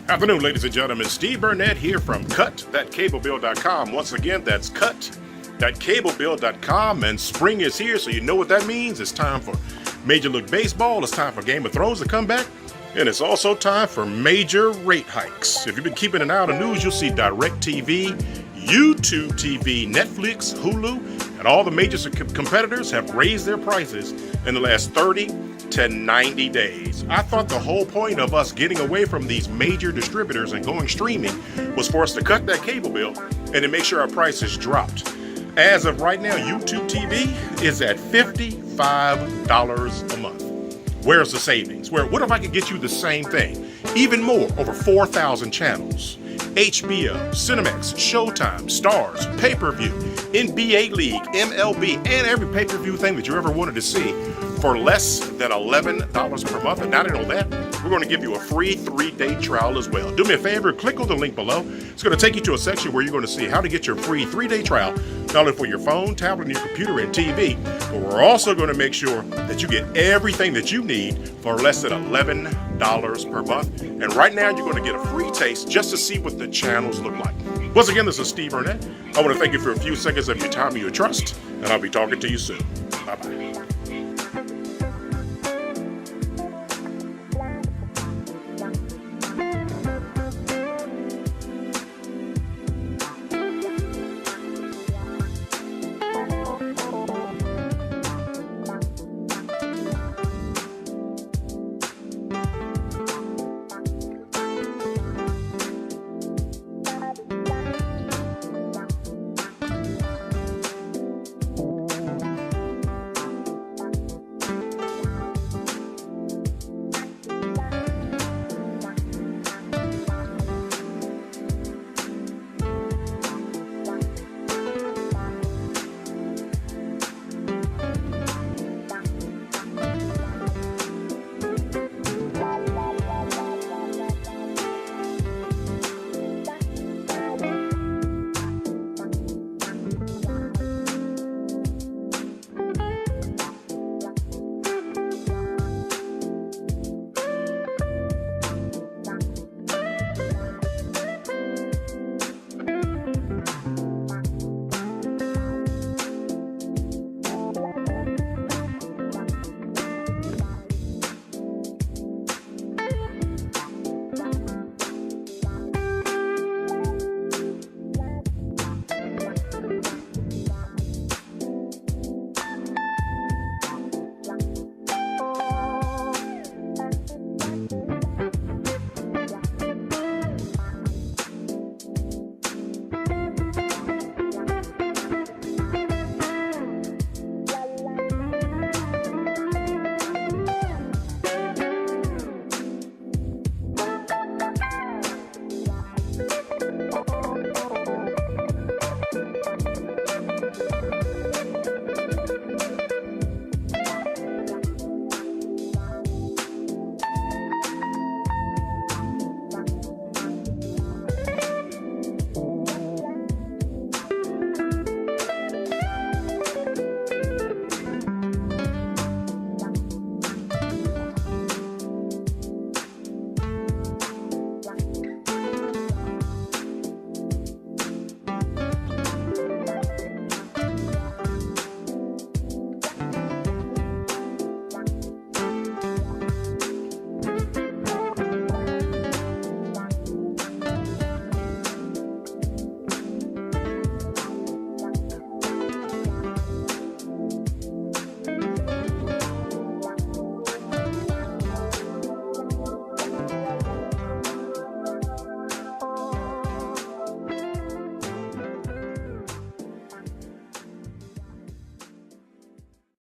Afternoon, ladies and gentlemen. Steve Burnett here from CutThatCableBill.com. Once again, that's CutThatCableBill.com. And spring is here, so you know what that means. It's time for Major League Baseball. It's time for Game of Thrones to come back. And it's also time for major rate hikes. If you've been keeping an eye on the news, you'll see DirecTV, YouTube TV, Netflix, Hulu, and all the major competitors have raised their prices in the last 30 to 90 days. I thought the whole point of us getting away from these major distributors and going streaming was for us to cut that cable bill and to make sure our prices dropped. As of right now, YouTube TV is at $55 a month. Where's the savings? What if I could get you the same thing? Even more, over 4,000 channels. HBO, Cinemax, Showtime, Stars, pay-per-view, NBA League, MLB, and every pay-per-view thing that you ever wanted to see for less than $11 per month. And not only that, we're going to give you a free 3-day trial as well. Do me a favor, click on the link below. It's going to take you to a section where you're going to see how to get your free 3-day trial, not only for your phone, tablet, your computer, and TV, but we're also going to make sure that you get everything that you need for less than $11 per month. And right now, you're going to get a free taste just to see what the channels look like. Once again, this is Steve Burnett. I want to thank you for a few seconds of your time and your trust, and I'll be talking to you soon. Bye-bye.